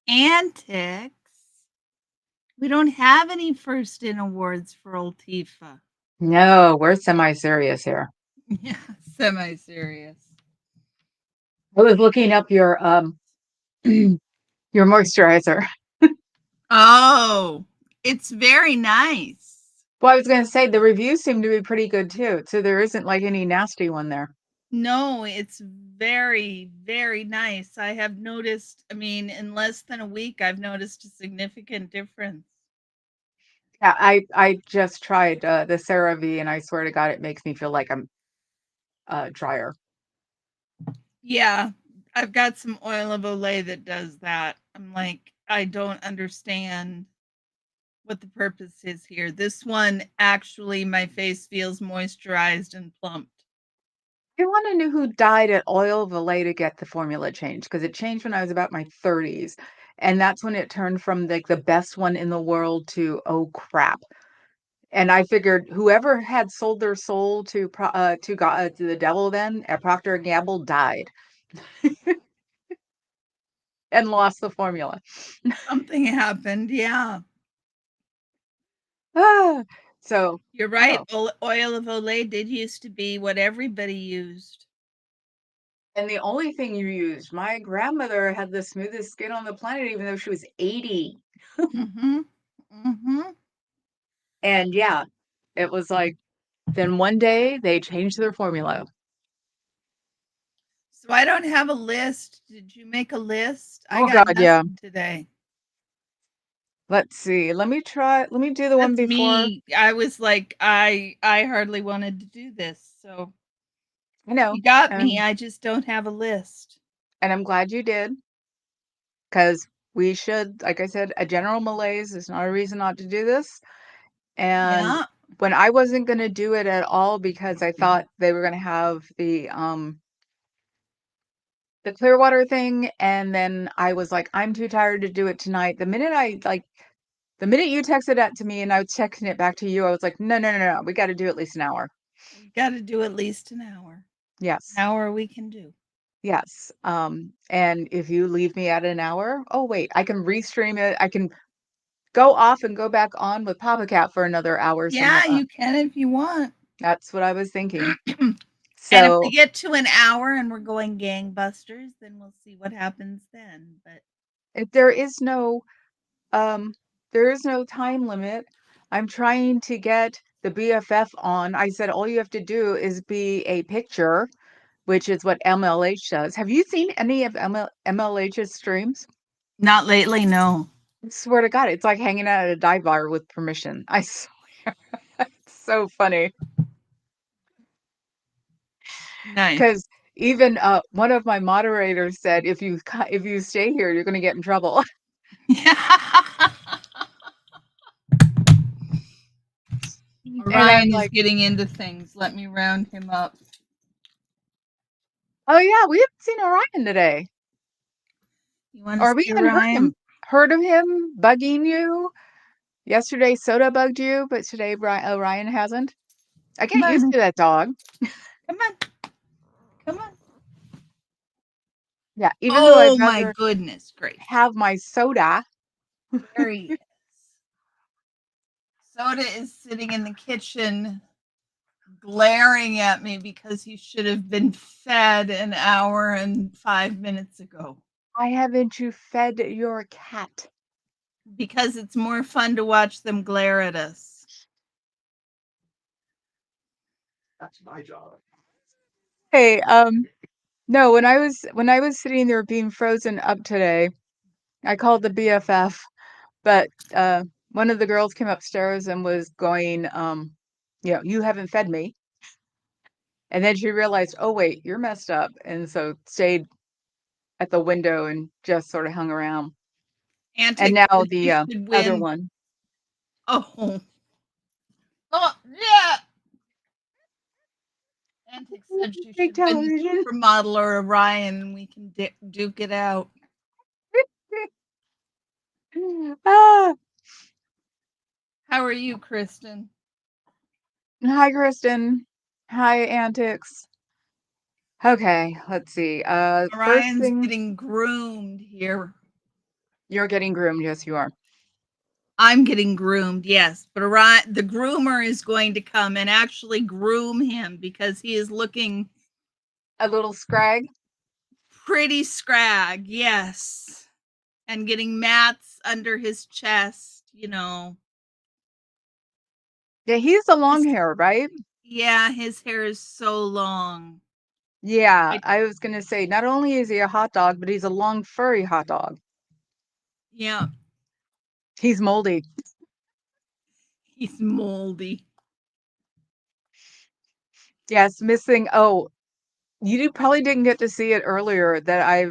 Antics. We don't have any first in awards for Oldtifa. No, we're semi-serious here. Yeah, semi-serious. I was looking up your moisturizer. Oh, it's very nice. Well, I was going to say the reviews seem to be pretty good too. So there isn't like any nasty one there. No, it's very, very nice. I have noticed, I mean, in less than a week, I've noticed a significant difference. Yeah, I just tried the CeraVe, and I swear to God, it makes me feel like I'm drier. Yeah, I've got some oil of Olay that does that. I'm like, I don't understand what the purpose is here. This one, actually, my face feels moisturized and plumped. I want to know who died at Oil of Olay to get the formula changed, because it changed when I was about my 30s, and that's when it turned from like the best one in the world to oh crap. And I figured whoever had sold their soul to God, to the devil then at Procter and Gamble died and lost the formula. Something happened, yeah. Ah, so You're right. oh, Oil of Olay did used to be what everybody used. and the only thing you used, my grandmother had the smoothest skin on the planet, even though she was 80. Mm-hmm. Mm-hmm. And yeah, it was like, then one day they changed their formula. So I don't have a list. Did you make a list? I Oh got God, yeah. nothing today. Let's see. Let me do the one That's before. me. I was like, I hardly wanted to do this. So I know. you got me. I just don't have a list. And I'm glad you did, because we should, like I said, a general malaise is not a reason not to do this. And Yeah. when I wasn't going to do it at all because I thought they were going to have the Clearwater thing, and then I was like, I'm too tired to do it tonight. The minute you texted that to me and I was texting it back to you, I was like, no, no, no, no, we got to do at least an hour. We got to do at least an hour. Yes. An hour we can do. Yes. And if you leave me at an hour, oh wait, I can restream it. I can go off and go back on with Papa Cat for another hour Yeah, somewhere. you can if you want. That's what I was thinking. And if we So get to an hour and we're going gangbusters, then we'll see what happens then. But if um there is no time limit. I'm trying to get the BFF on. I said all you have to do is be a picture, which is what MLH does. Have you seen any of MLH's streams? not lately, no. I swear to God, it's like hanging out at a dive bar with permission. I swear. It's so funny. Nice. Because even one of my moderators said, if you stay here, you're going to get in trouble. Yeah. And I'm Orion is like, getting into things. Let me round him up. oh yeah, we haven't seen Orion today, You want to or we see haven't Orion? heard of him bugging you. Yesterday, Soda bugged you, but today Orion hasn't. I Come get used on. to that dog. Come on. Come on. Yeah, even though I'd Oh my rather goodness gracious. have my soda. There he is. Soda is sitting in the kitchen glaring at me because he should have been fed an hour and 5 minutes ago. Why haven't you fed your cat? Because it's more fun to watch them glare at us. That's my job. Hey, no, when I was sitting there being frozen up today, I called the BFF, but one of the girls came upstairs and was going, you haven't fed me. And then she realized, oh wait, you're messed up, and so stayed at the window and just sort of hung around. And Antics now says the you should other win. one, Oh, oh yeah. Antics said she big should win the television. supermodel or Orion and we can duke it out. Ah, How are you, Kristen? hi, Kristen. Hi, Antics. Okay, let's see. First Orion's thing, getting groomed here. You're getting groomed. Yes, you are. I'm getting groomed, yes, but the groomer is going to come and actually groom him because he is looking A little scrag. pretty scrag, yes, and getting mats under his chest, you know. Yeah, he's the long His, hair, right? yeah, his hair is so long. Yeah, I, I was gonna say not only is he a hot dog, but he's a long furry hot dog. yeah, He's moldy. he's moldy. Yes, missing. Oh, probably didn't get to see it earlier that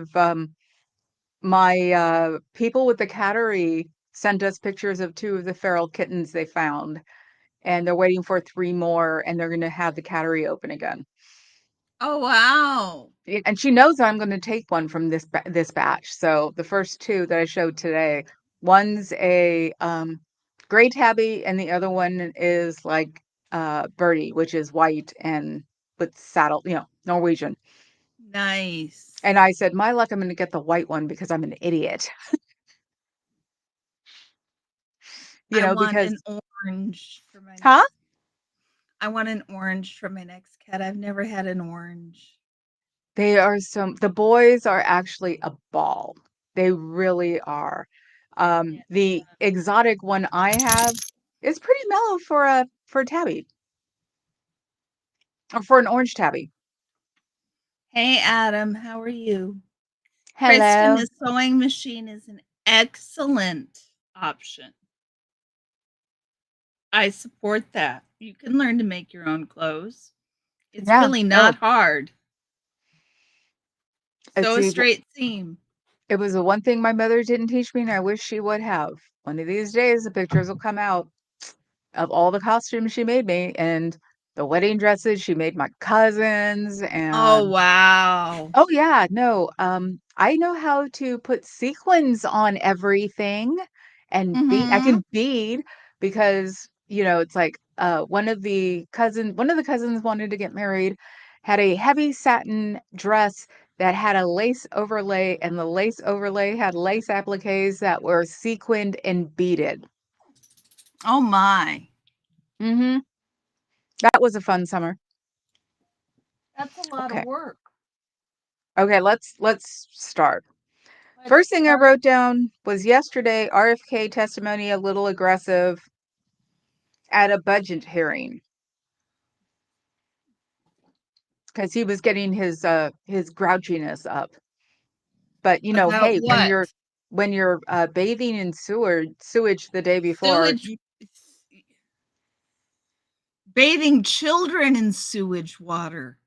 my people with the cattery sent us pictures of two of the feral kittens they found, and they're waiting for three more, and they're gonna have the cattery open again. Oh, wow. And she knows I'm going to take one from this batch. So the first two that I showed today, one's a gray tabby, and the other one is like birdie, which is white and with saddle, Norwegian. Nice. And I said, my luck, I'm going to get the white one because I'm an idiot, I want because an orange for my huh? next. I want an orange for my next cat. I've never had an orange. The boys are actually a ball. They really are. Yeah. The exotic one I have is pretty mellow for a tabby or for an orange tabby. Hey, Adam, how are you? Kristen, Hello. the sewing machine is an excellent option. I support that. You can learn to make your own clothes. It's Yeah. really not Oh, hard. Sew a see, straight seam. it was the one thing my mother didn't teach me, and I wish she would have. One of these days, the pictures will come out of all the costumes she made me and the wedding dresses she made my cousins Oh, and wow. oh yeah, no. I know how to put sequins on everything and I Mm-hmm. can bead because, it's like one of the cousins wanted to get married, had a heavy satin dress that had a lace overlay, and the lace overlay had lace appliques that were sequined and beaded. Oh, my. Mm-hmm. That was a fun summer. That's a lot of Okay. work. Okay, let's start. Let's First thing I start. wrote down was yesterday, RFK testimony a little aggressive at a budget hearing because he was getting his grouchiness up. But About hey, when what? you're bathing in sewage the day before, Sewage. Bathing children in sewage water.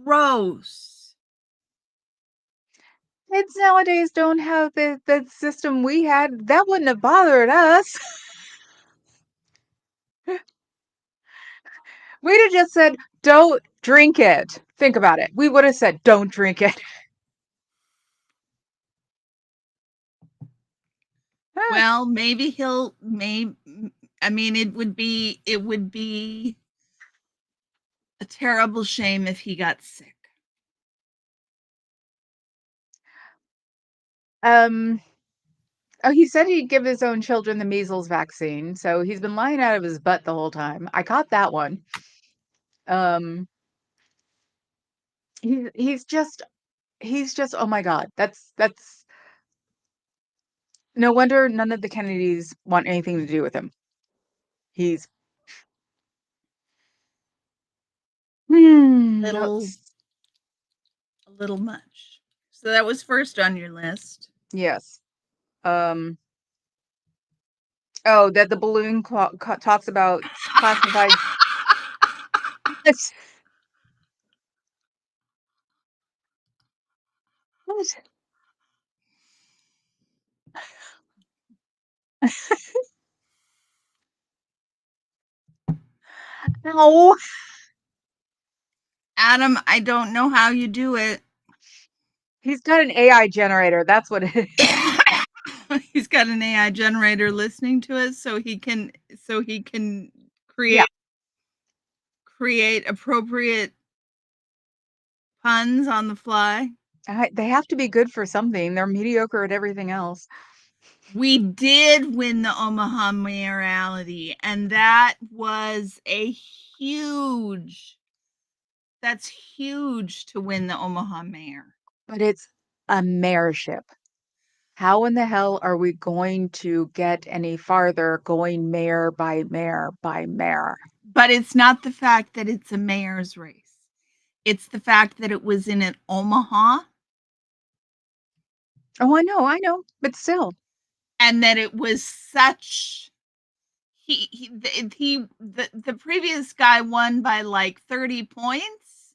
Gross. kids nowadays don't have the system we had. That wouldn't have bothered us. We'd have just said, "Don't drink it." Think about it. We would have said, "Don't drink it." Well, maybe he'll maybe I mean it would be a terrible shame if he got sick. um. Oh, he said he'd give his own children the measles vaccine, so he's been lying out of his butt the whole time. I caught that one. Um, he's just oh my God. That's no wonder none of the Kennedys want anything to do with him. He's Little that's a little much. So that was first on your list. yes. Um, oh, that the balloon talks about classified. It's- what? No, Adam, I don't know how you do it. he's got an AI generator. That's what it is. He's got an AI generator listening to us so he can Yeah, create appropriate puns on the fly. they have to be good for something. They're mediocre at everything else. We did win the Omaha mayoralty, and that was a huge that's huge to win the Omaha mayor. But it's a mayorship. How in the hell are we going to get any farther going mayor by mayor by mayor? But it's not the fact that it's a mayor's race. It's the fact that it was in an Omaha Oh, I know, but still. and that it was such the previous guy won by like 30 points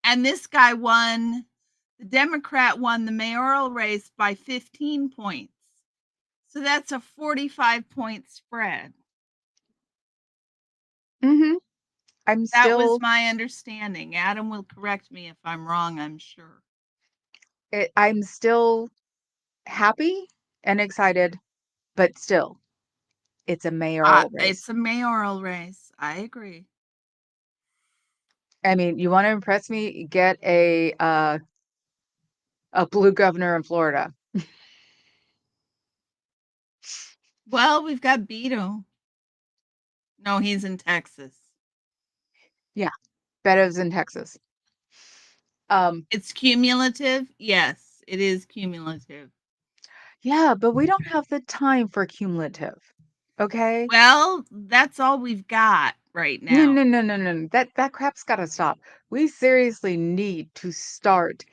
and this guy won the Democrat won the mayoral race by 15 points. So that's a 45-point spread. Mhm. I'm That was still my understanding. Adam will correct me if I'm wrong, I'm sure. I'm still happy and excited, but still, it's a mayoral race. It's a mayoral race. I agree. I mean, you wanna impress me? Get a blue governor in Florida. Well, we've got Beto. No, he's in Texas. Yeah, Beto's in Texas. It's cumulative. Yes, it is cumulative. Yeah, but we don't have the time for cumulative, okay? Well, that's all we've got right No, now. no, no, no, no. That crap's gotta stop. We seriously need to start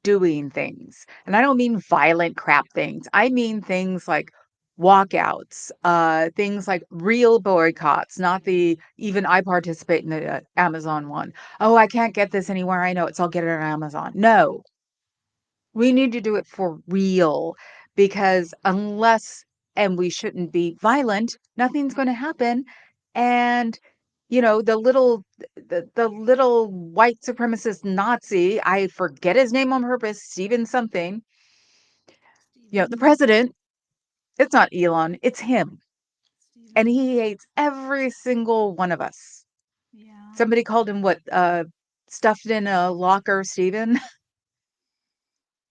doing things. And I don't mean violent crap things. I mean things like walkouts, things like real boycotts, not the even I participate in the Amazon one. Oh, I can't get this anywhere I know it, so I'll get it on Amazon. No, we need to do it for real because unless and we shouldn't be violent, nothing's going to happen. And the little white supremacist Nazi, I forget his name on purpose, Steven something, the Steven, president, it's not Elon, it's him. And Steven. he hates every single one of us. Yeah. Somebody called him what, stuffed in a locker, Steven.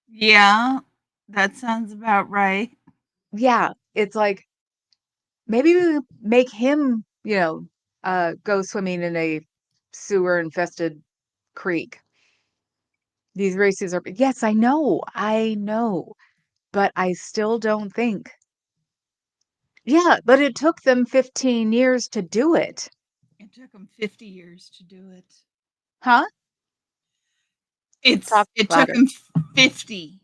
Yeah, that sounds about right. Yeah, it's like maybe we make him, go swimming in a sewer infested creek. These races are, yes, I know, but I still don't think. Yeah, but it took them 15 years to do it. It took him 50 years to do it. Huh? Talk It took louder. him 50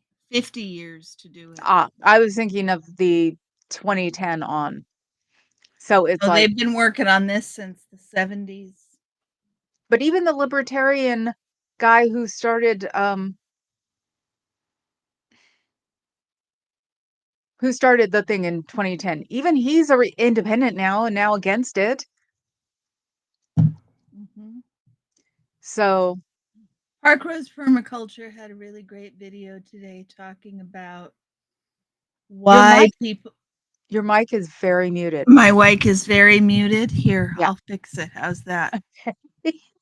years to do it. I was thinking of the 2010 on. So it's So like, they've been working on this since the 70s. but even the libertarian guy who started the thing in 2010, even he's independent now and now against it. Mhm. So Park Rose Permaculture had a really great video today talking about your why mic people. your mic is very muted. My mic is very muted. Here, Yeah. I'll fix it. How's that?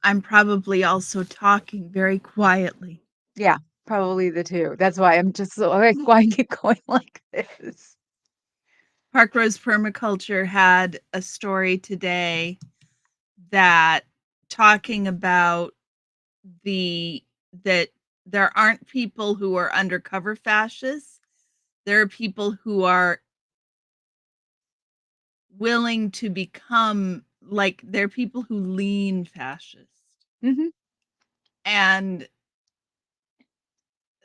I'm probably also talking very quietly. Yeah, probably the 2. That's why I'm just so like, why keep going like this? Park Rose Permaculture had a story today that talking about the that there aren't people who are undercover fascists. There are people who are willing to become like they're people who lean fascist. Mhm. And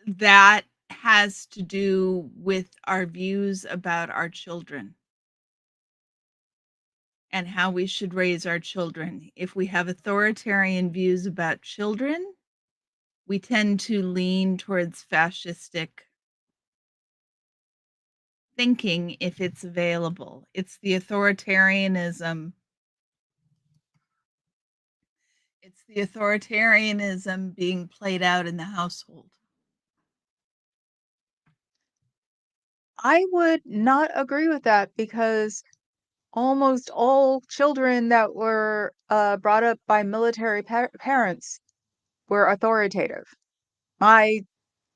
that has to do with our views about our children and how we should raise our children. If we have authoritarian views about children, we tend to lean towards fascistic thinking if it's available. It's the authoritarianism. It's the authoritarianism being played out in the household. I would not agree with that because almost all children that were, brought up by military parents were authoritative. My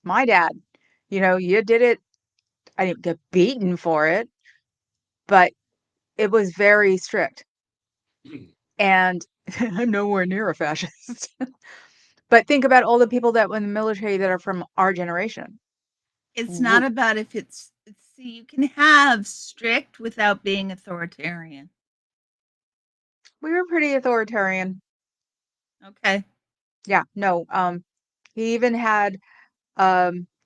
my dad, you did it I didn't get beaten for it, but it was very strict, and I'm nowhere near a fascist. But think about all the people that were in the military that are from our generation. It's not W about if it's see, you can have strict without being authoritarian. we were pretty authoritarian. Okay. Yeah, no, he even had,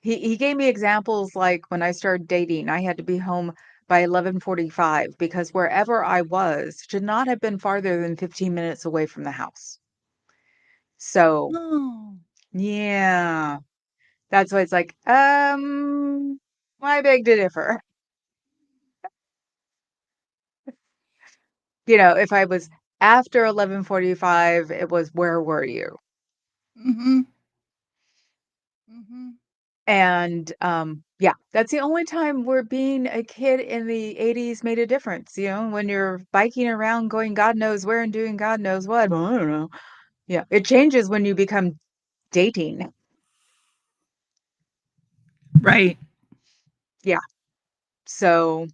he gave me examples like when I started dating, I had to be home by 11:45 because wherever I was should not have been farther than 15 minutes away from the house. So, Oh. yeah, that's why it's like, I beg to differ. If I was after 11:45, it was, "Where were you?" Mhm. Mhm. And, yeah, that's the only time where being a kid in the '80s made a difference, when you're biking around going God knows where and doing God knows what. Well, I don't know. Yeah, it changes when you become dating. Right. Yeah, so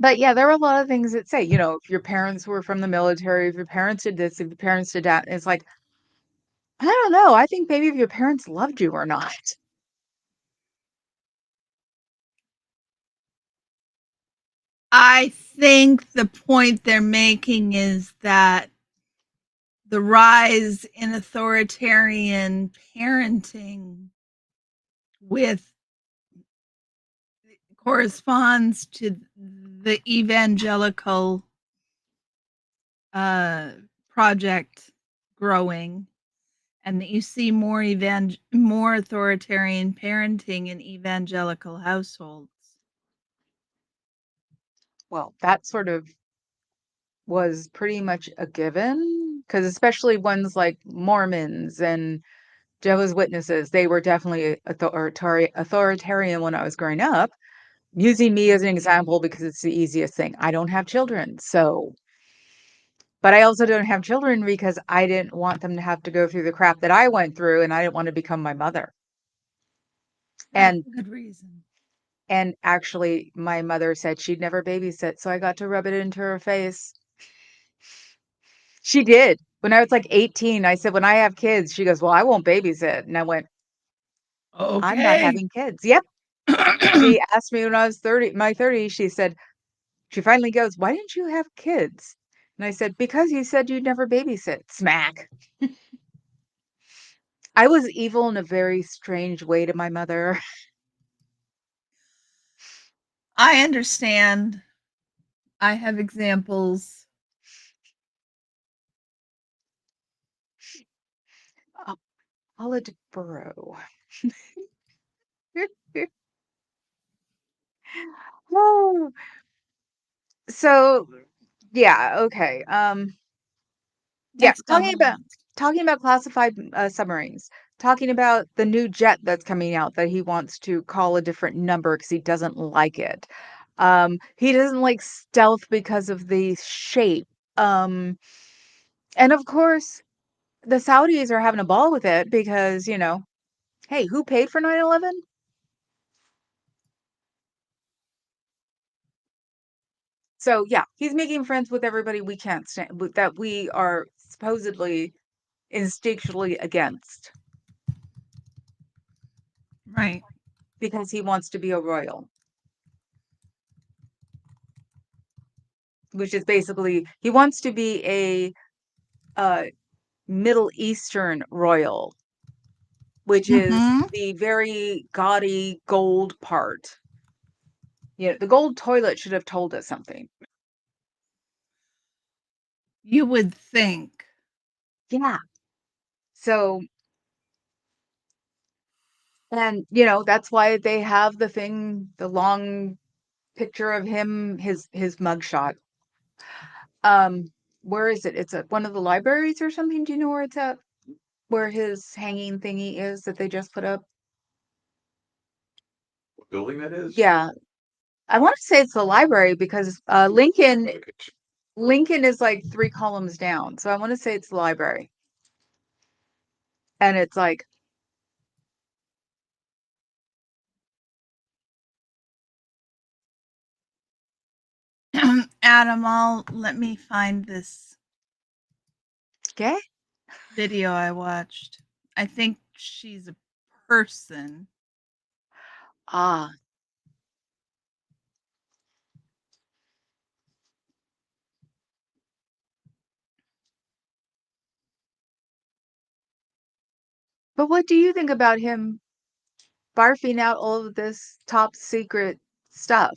but yeah, there were a lot of things that say, if your parents were from the military, if your parents did this, if your parents did that, it's like, I don't know, I think maybe if your parents loved you or not. I think the point they're making is that the rise in authoritarian parenting with corresponds to the evangelical uh, project growing, and that you see more authoritarian parenting in evangelical households. Well, that sort of was pretty much a given, because especially ones like Mormons and Jehovah's Witnesses, they were definitely authoritarian when I was growing up, using me as an example because it's the easiest thing. I don't have children, but I also don't have children because I didn't want them to have to go through the crap that I went through, and I didn't want to become my mother. That's And a good reason. and actually, my mother said she'd never babysit, so I got to rub it into her face. She did. When I was like 18, I said, "When I have kids," she goes, "Well, I won't babysit." And I went, "I'm not Okay. having kids." Yep. She asked me when I was 30, my 30s, she finally goes, "Why didn't you have kids?" And I said, "Because you said you'd never babysit." Smack. I was evil in a very strange way to my mother. I understand. I have examples. Oh, Paula Burrow. Oh, so yeah, okay. Yeah, Next on the list. talking about classified, submarines, talking about the new jet that's coming out that he wants to call a different number because he doesn't like it. He doesn't like stealth because of the shape. Um, and of course, the Saudis are having a ball with it because, hey, who paid for 9/11? So, yeah, he's making friends with everybody we can't stand that we are supposedly instinctually against Right. because he wants to be a royal. Which is basically he wants to be a, uh, Middle Eastern royal, which is Mhm. the very gaudy gold part. The gold toilet should have told us something. You would think. Yeah. So and, that's why they have the long picture of him, his mugshot. Um, where is it? It's at one of the libraries or something? Do you know where it's at? Where his hanging thingy is that they just put up? What building that is? Yeah. I wanna say it's the library because, Lincoln is, like, 3 columns down, so I wanna say it's the library. And it's like Adam, let me find this Okay. video I watched. I think she's a person. Ah. But what do you think about him barfing out all of this top secret stuff?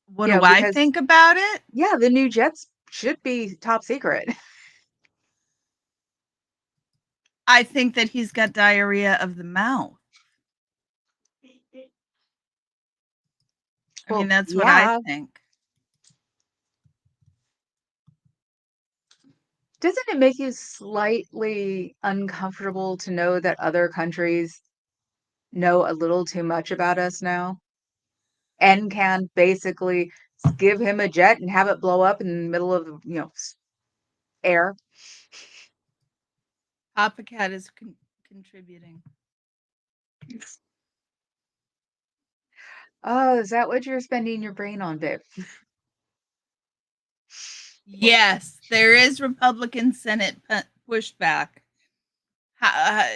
What do I Because think about it? yeah, the new jets should be top secret. I think that he's got diarrhea of the mouth. I mean, Well, that's what I yeah. think. Doesn't it make you slightly uncomfortable to know that other countries know a little too much about us now and can basically give him a jet and have it blow up in the middle of, air? Papa Cat is contributing. Oh, is that what you're spending your brain on, babe? Yes, there is Republican Senate pushback. How,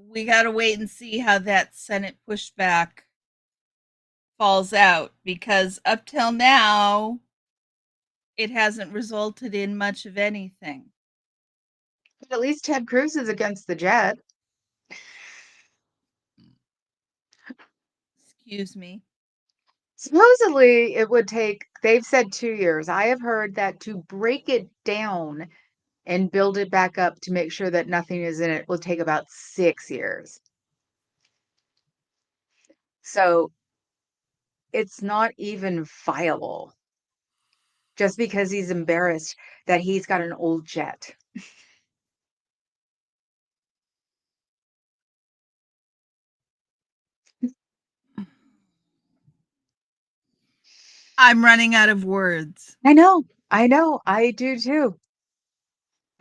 we got to wait and see how that Senate pushback falls out because up till now, it hasn't resulted in much of anything. But at least Ted Cruz is against the jet. Excuse me. Supposedly, it would take, they've said 2 years. I have heard that to break it down and build it back up to make sure that nothing is in it will take about 6 years. So it's not even viable just because he's embarrassed that he's got an old jet. I'm running out of words. I know. I know. I do too.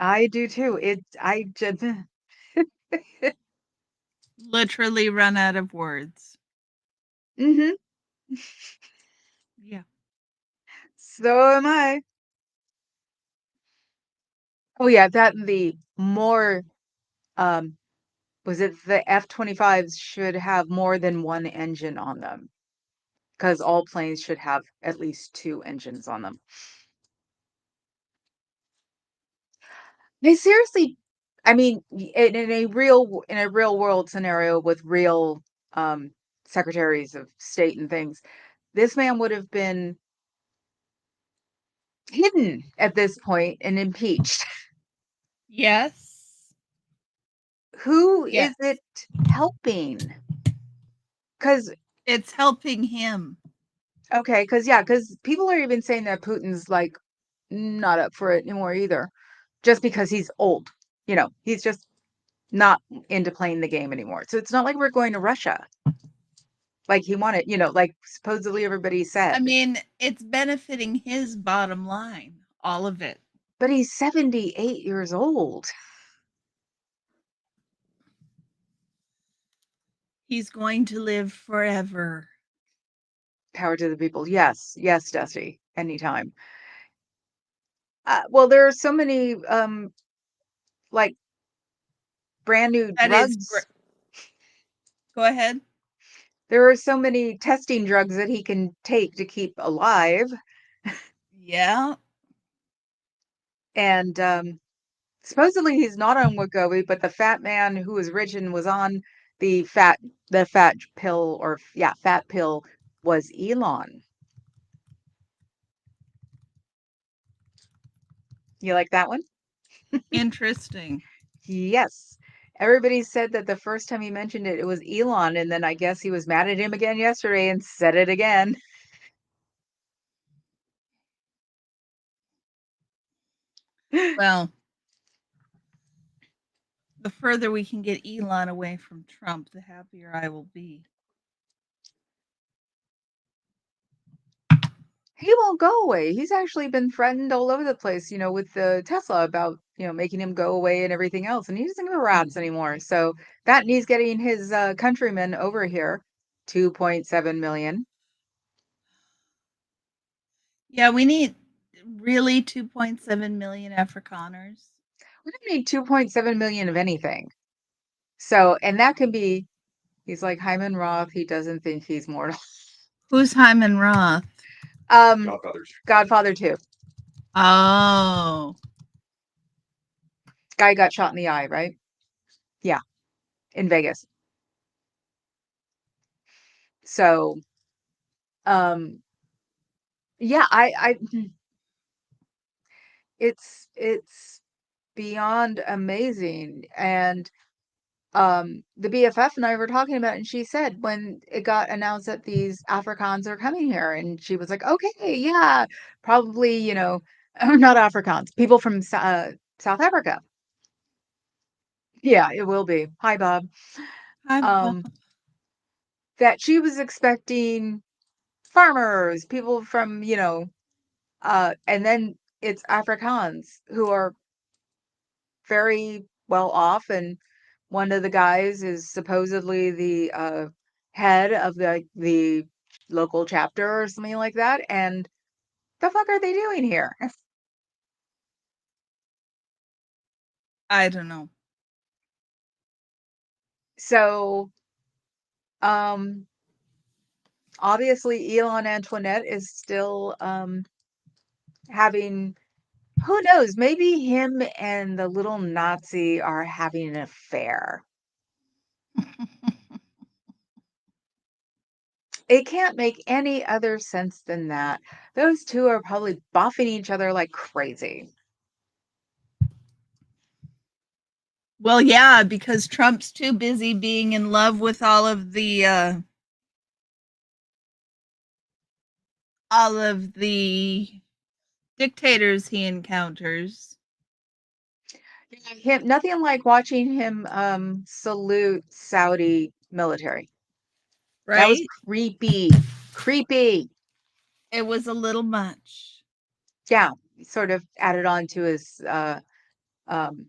I do too. I just, Literally run out of words. hmm. Yeah. So am I. Oh yeah, that and the more, um, was it the F-25s should have more than one engine on them because all planes should have at least two engines on them. They seriously, I mean, in a real world scenario with real um secretaries of state and things, this man would have been hidden at this point and impeached. Yes. Who Yes. is it helping? Because It's helping him. okay, because yeah, because people are even saying that Putin's like not up for it anymore either, just because he's old. He's just not into playing the game anymore. So it's not like we're going to Russia. Like he wanted, like supposedly everybody I said. mean, it's benefiting his bottom line, all of it. But he's 78 years old. He's going to live forever. Power to the people. Yes, yes, Dusty. Anytime. Well, there are so many like brand new That is drugs. go ahead. There are so many testing drugs that he can take to keep alive. Yeah. And supposedly he's not on Wegovy, but the fat man who was rich and was on the fat pill or yeah, fat pill was Elon. You like that one? Interesting. Yes. Everybody said that the first time he mentioned it, it was Elon, and then I guess he was mad at him again yesterday and said it again. Well, the further we can get Elon away from Trump, the happier I will be. He won't go away. He's actually been threatened all over the place, with the Tesla about, making him go away and everything else. And he doesn't give a rat's anymore. So that and he's getting his countrymen over here, 2.7 million. Yeah, we need really 2.7 million Afrikaners. We don't need 2.7 million of anything. So, and that can be, he's like Hyman Roth. He doesn't think he's mortal. Who's Hyman Roth? Godfather 2. Oh, Guy got shot in the eye, right? Yeah, in Vegas. So, um, yeah, it's beyond amazing. And the BFF and I were talking about it, and she said when it got announced that these Afrikaans are coming here, and she was like, okay, yeah, probably, not Afrikaans, people from South Africa. Yeah, it will be. Hi, Bob. hi, Bob. Um, that she was expecting farmers, people from, and then it's Afrikaans who are very well off, and one of the guys is supposedly the head of the local chapter or something like that. And the fuck are they doing here? I don't know. So, um, obviously, Elon Antoinette is still having. Who knows? Maybe him and the little Nazi are having an affair. It can't make any other sense than that. Those two are probably buffing each other like crazy. Well, yeah, because Trump's too busy being in love with all of the dictators he encounters, Him, nothing like watching him salute Saudi military. That was right? creepy. Creepy. It was a little much. Yeah, sort of added on to his um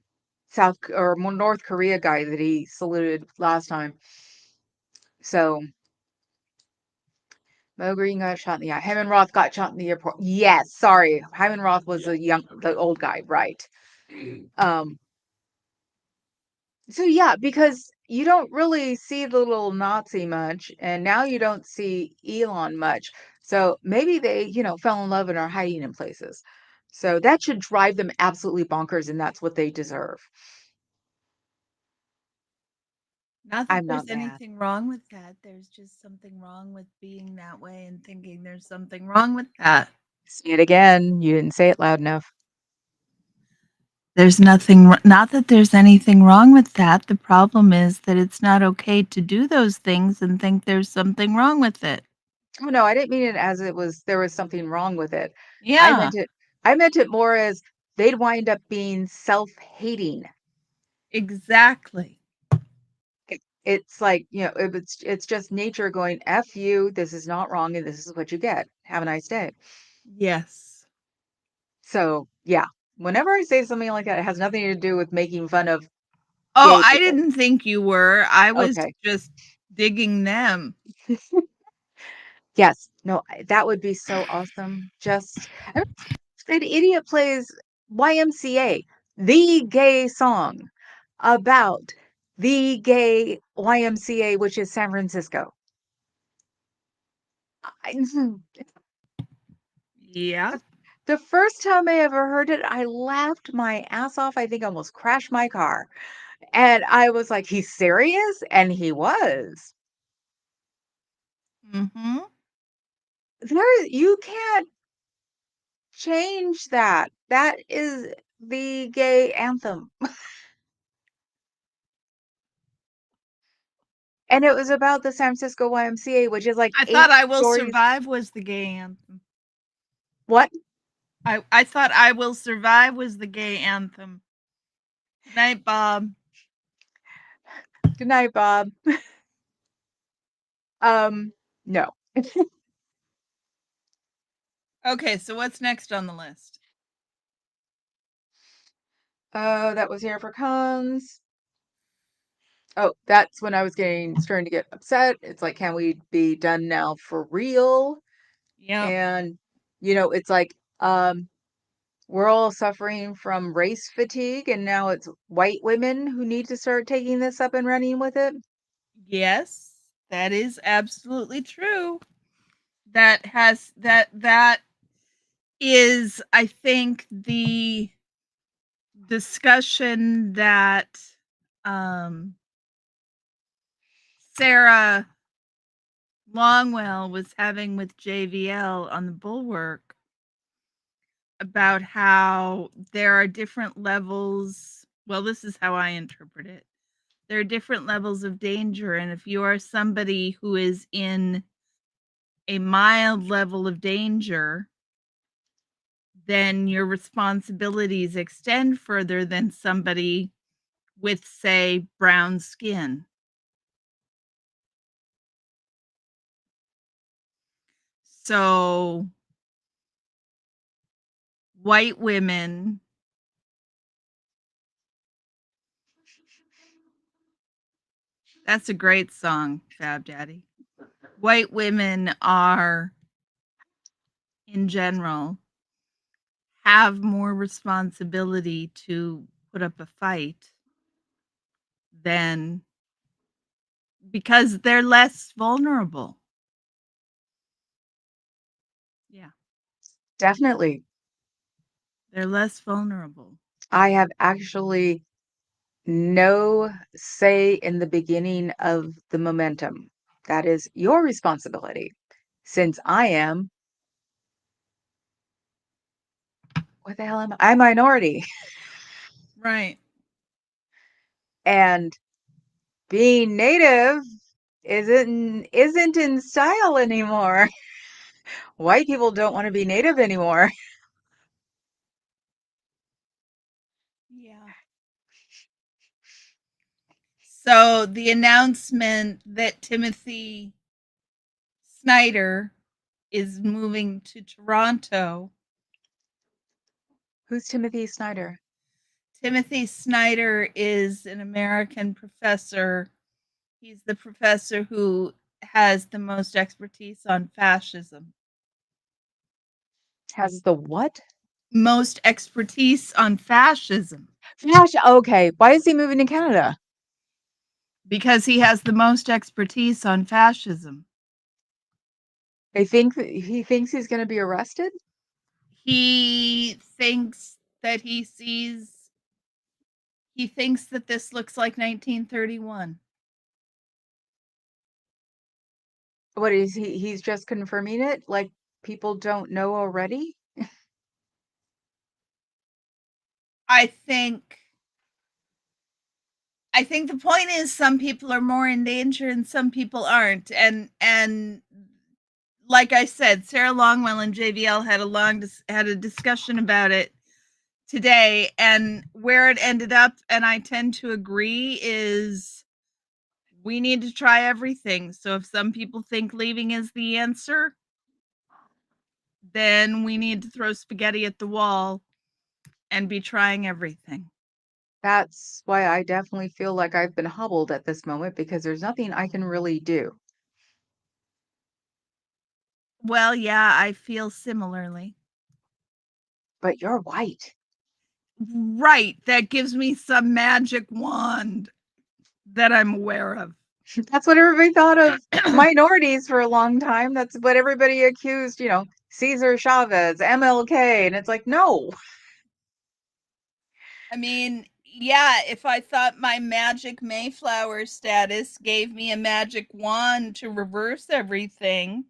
North Korea guy that he saluted last time. So Mo Green got shot in the eye. Hyman Roth got shot in the airport. Yes, sorry. Hyman Roth was the old guy, right? Um, so yeah, because you don't really see the little Nazi much, and now you don't see Elon much. So maybe they, fell in love and are hiding in places. So that should drive them absolutely bonkers, and that's what they deserve. Not that I'm not there's mad. anything wrong with that. There's just something wrong with being that way and thinking there's something wrong with that. Say it again. You didn't say it loud enough. There's nothing, not that there's anything wrong with that. The problem is that it's not okay to do those things and think there's something wrong with it. Oh no, I didn't mean it as it was there was something wrong with it. I Yeah, meant it I meant it more as they'd wind up being self-hating. exactly. It's like, it's just nature going, F you, this is not wrong, and this is what you get. Have a nice day. Yes. So, yeah, whenever I say something like that, it has nothing to do with making fun of Oh, gay I people. didn't think you were. I was Okay. just digging them. Yes. No, that would be so awesome. Just an idiot plays YMCA, the gay song about the gay YMCA, which is San Francisco. I, Yeah. The first time I ever heard it, I laughed my ass off. I think I almost crashed my car. And I was like, "He's serious?" And he was. Mhm. You can't change that. That is the gay anthem. And it was about the San Francisco YMCA, which is like I 8 thought "I Will stories. Survive" was the gay anthem. What? I thought "I Will Survive" was the gay anthem. Good night, Bob. Good night, Bob. No. Okay, so what's next on the list? That was here for cons. Oh, that's when I was starting to get upset. It's like, can we be done now for real? Yep. And It's like, we're all suffering from race fatigue, and now it's white women who need to start taking this up and running with it. Yes, that is absolutely true. That is, I think, the discussion that um Sarah Longwell was having with JVL on the Bulwark about how there are different levels. Well, this is how I interpret it. There are different levels of danger, and if you are somebody who is in a mild level of danger, then your responsibilities extend further than somebody with, say, brown skin. So, white women, that's a great song, Fab Daddy. White women are, in general, have more responsibility to put up a fight than, because they're less vulnerable. Yeah, Definitely. they're less vulnerable. I have actually no say in the beginning of the momentum. That is your responsibility. Since I am, what the hell am I? I'm minority. Right. And being native isn't in style anymore. White people don't want to be native anymore. Yeah. So the announcement that Timothy Snyder is moving to Toronto. Who's Timothy Snyder? Timothy Snyder is an American professor. He's the professor who has the most expertise on fascism. Has the what? Most expertise on fascism Gosh, okay. Why is he moving to Canada? because he has the most expertise on fascism. He thinks he's going to be arrested. He thinks that he thinks that this looks like 1931. What is he? He's just confirming it, like people don't know already. I think I think the point is some people are more in danger and some people aren't. And like I said, Sarah Longwell and JVL had a discussion about it today, and where it ended up, and I tend to agree, is we need to try everything. So if some people think leaving is the answer, then we need to throw spaghetti at the wall and be trying everything. That's why I definitely feel like I've been hobbled at this moment because there's nothing I can really do. Well, yeah, I feel similarly. But you're white. Right, that gives me some magic wand that I'm aware of. That's what everybody thought of minorities for a long time. That's what everybody accused, Cesar Chavez, MLK, and it's like, no. I mean, yeah, if I thought my magic Mayflower status gave me a magic wand to reverse everything,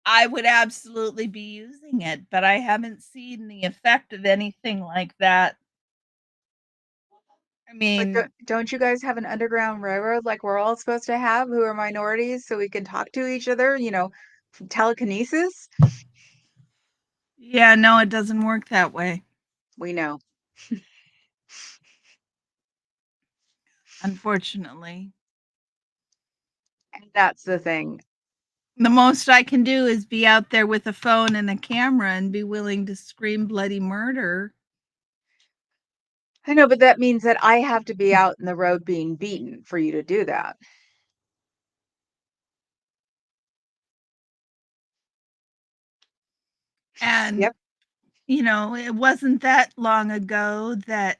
I would absolutely be using it, but I haven't seen the effect of anything like that. I But mean, don't you guys have an underground railroad like we're all supposed to have who are minorities so we can talk to each other, telekinesis? yeah, no, it doesn't work that way, We know. unfortunately. And that's the thing. The most I can do is be out there with a phone and a camera and be willing to scream bloody murder. I know, but that means that I have to be out in the road being beaten for you to do that. And, Yep. it wasn't that long ago that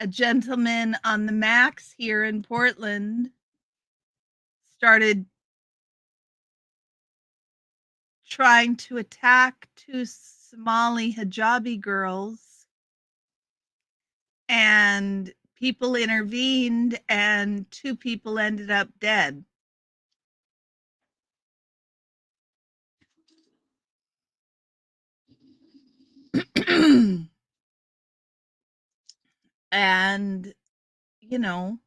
a gentleman on the Max here in Portland started trying to attack two Somali hijabi girls, and people intervened, and two people ended up dead. And, you know,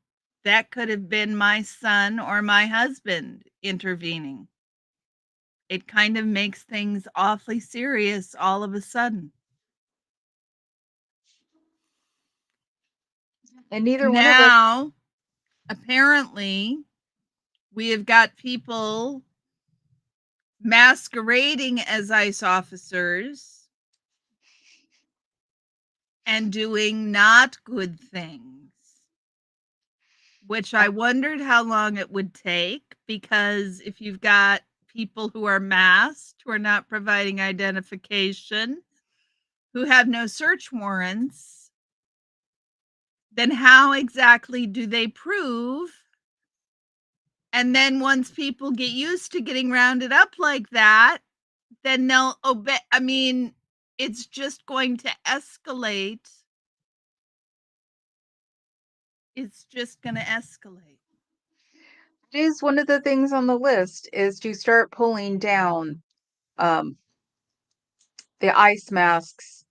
that could have been my son or my husband intervening. It kind of makes things awfully serious all of a sudden. And neither And one of us. now, apparently, we have got people masquerading as ICE officers and doing not good things, which I wondered how long it would take, because if you've got people who are masked, who are not providing identification, who have no search warrants, then how exactly do they prove? And then once people get used to getting rounded up like that, then they'll obey. I mean, it's just going to escalate. It's just going to escalate. It is one of the things on the list is to start pulling down um, the ice masks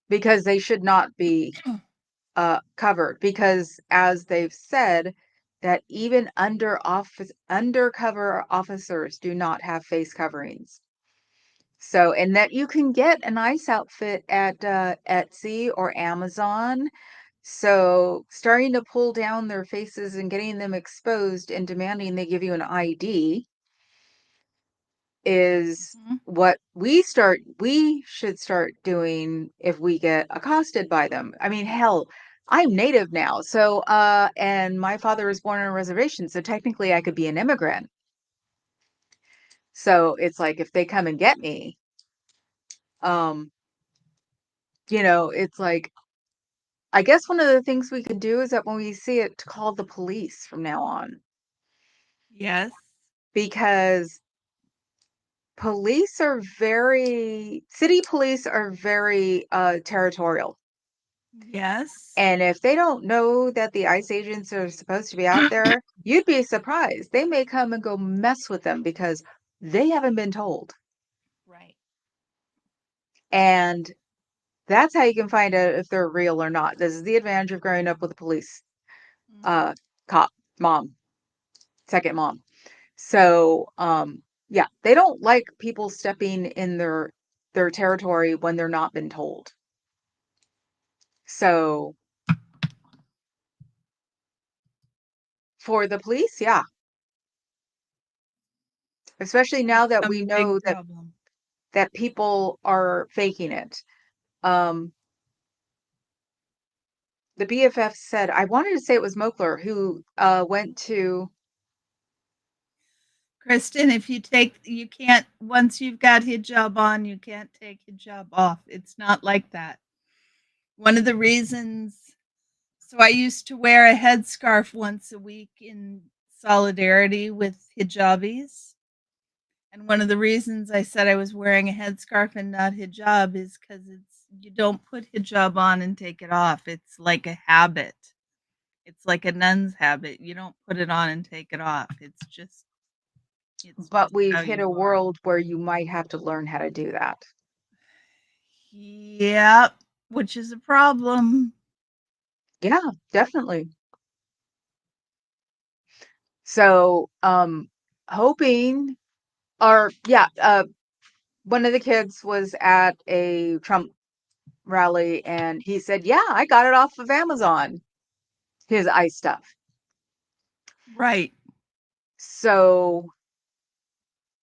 because they should not be covered. Because as they've said, that even undercover officers do not have face coverings. So, and that you can get an ice outfit at Etsy or Amazon. So, starting to pull down their faces and getting them exposed and demanding they give you an ID is Mhm. what we should start doing if we get accosted by them. I mean, hell, I'm native now. So, and my father was born on a reservation, so technically I could be an immigrant. So, it's like if they come and get me, um, it's like I guess one of the things we could do is that when we see it, to call the police from now on, Yes. because city police are very territorial. Yes. And if they don't know that the ICE agents are supposed to be out there, you'd be surprised. They may come and go mess with them because they haven't been told. Right. And that's how you can find out if they're real or not. This is the advantage of growing up with a police Mhm. cop, mom, second mom. So, yeah, they don't like people stepping in their territory when they're not been told. So, for the police, yeah, especially It's now that become we a big know problem. that people are faking it. Um, the BFF said, I wanted to say it was Mokler who went to. Kristen, if you can't, once you've got hijab on, you can't take hijab off. It's not like that. One of the reasons, so I used to wear a headscarf once a week in solidarity with hijabis. And one of the reasons I said I was wearing a headscarf and not hijab is because you don't put hijab on and take it off. It's like a habit. It's like a nun's habit. You don't put it on and take it off. It's But just we've how hit a you are. world where you might have to learn how to do that. Yep, which is a problem. Yeah, definitely. So, hoping, or yeah, one of the kids was at a Trump rally and he said, "Yeah, I got it off of Amazon, his ice stuff." Right. So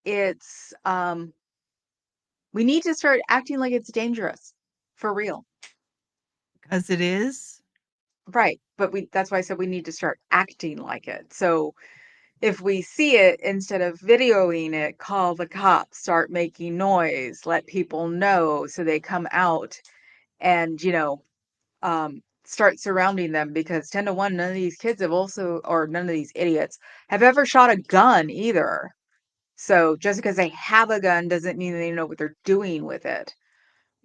it's we need to start acting like it's dangerous for real. Because it is. Right. But we that's why I said we need to start acting like it. So if we see it, instead of videoing it, call the cops, start making noise, let people know so they come out and, start surrounding them because 10 to 1, none of these kids have also, or none of these idiots have ever shot a gun either. So just because they have a gun doesn't mean they know what they're doing with it.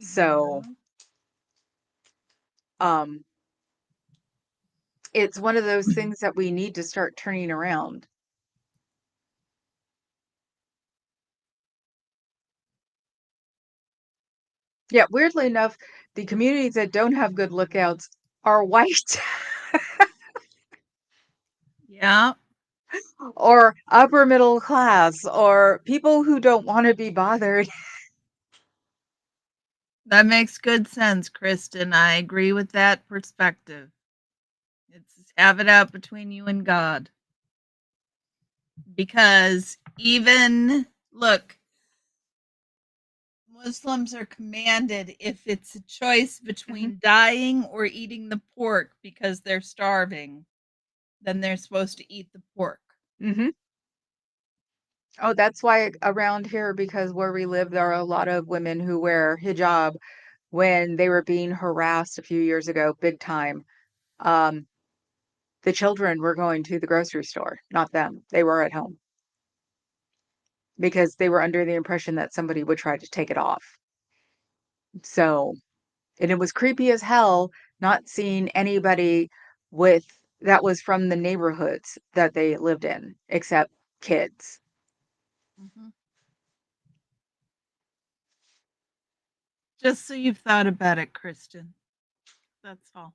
So, Yeah. um, it's one of those things that we need to start turning around. Yeah, weirdly enough, the communities that don't have good lookouts are white Yeah. or upper middle class or people who don't want to be bothered. That makes good sense, Kristen. I agree with that perspective. It's have it out between you and God. Because even, look, Muslims are commanded if it's a choice Mhm, between dying or eating the pork because they're starving, then they're supposed to eat the pork. mhm. Oh, that's why around here, because where we live, there are a lot of women who wear hijab when they were being harassed a few years ago, big time. Um, the children were going to the grocery store, not them. They were at home because they were under the impression that somebody would try to take it off. So, and it was creepy as hell not seeing anybody with that was from the neighborhoods that they lived in, except kids. Mm-hmm. Just so you've thought about it, Kristen. That's all.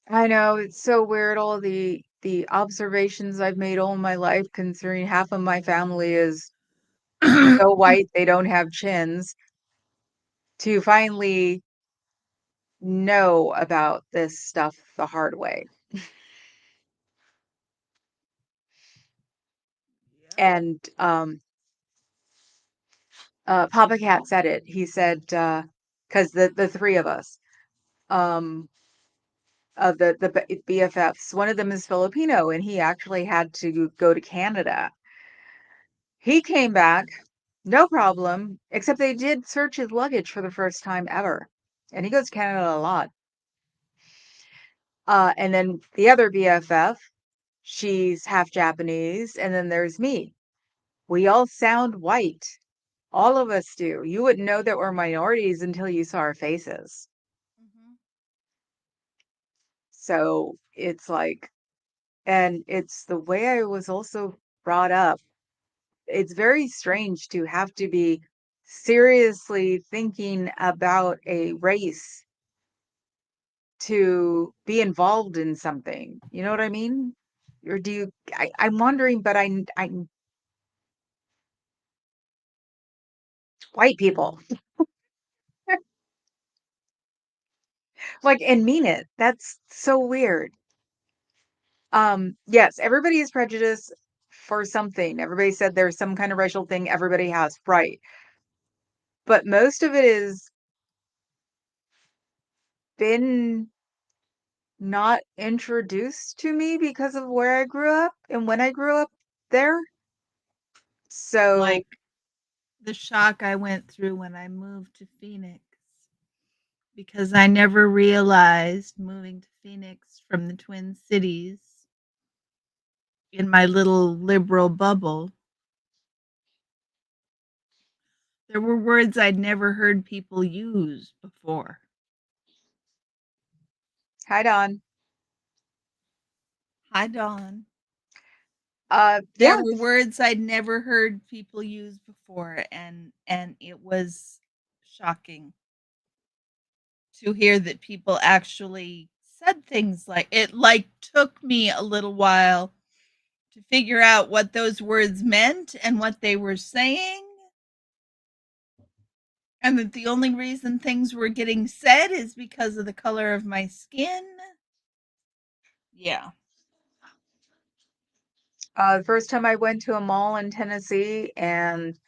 I know, it's so weird, all the observations I've made all my life, considering half of my family is so white they don't have chins, to finally know about this stuff the hard way. Yep. And, Papa Cat said it. He said, because the 3 of us, um, of the BFFs, one of them is Filipino, and he actually had to go to Canada. He came back, no problem, except they did search his luggage for the first time ever, and he goes to Canada a lot. And then the other BFF, she's half Japanese, and then there's me. We all sound white. All of us do. You wouldn't know that we're minorities until you saw our faces. Mm-hmm. So it's like, and it's the way I was also brought up. It's very strange to have to be seriously thinking about a race to be involved in something. You know what I mean? Or do you? I'm wondering, but I'm white people like and mean it. That's so weird. Yes, everybody is prejudiced for something. Everybody said there's some kind of racial thing everybody has, right? But most of it is been not introduced to me because of where I grew up and when I grew up there. So, Like the shock I went through when I moved to Phoenix because I never realized moving to Phoenix from the Twin Cities in my little liberal bubble, there were words I'd never heard people use before. hi Don. Hi, Dawn. Yeah, There were words I'd never heard people use before, and it was shocking to hear that people actually said things like it. Like took me a little while to figure out what those words meant and what they were saying, and that the only reason things were getting said is because of the color of my skin. Yeah. the first time I went to a mall in Tennessee, and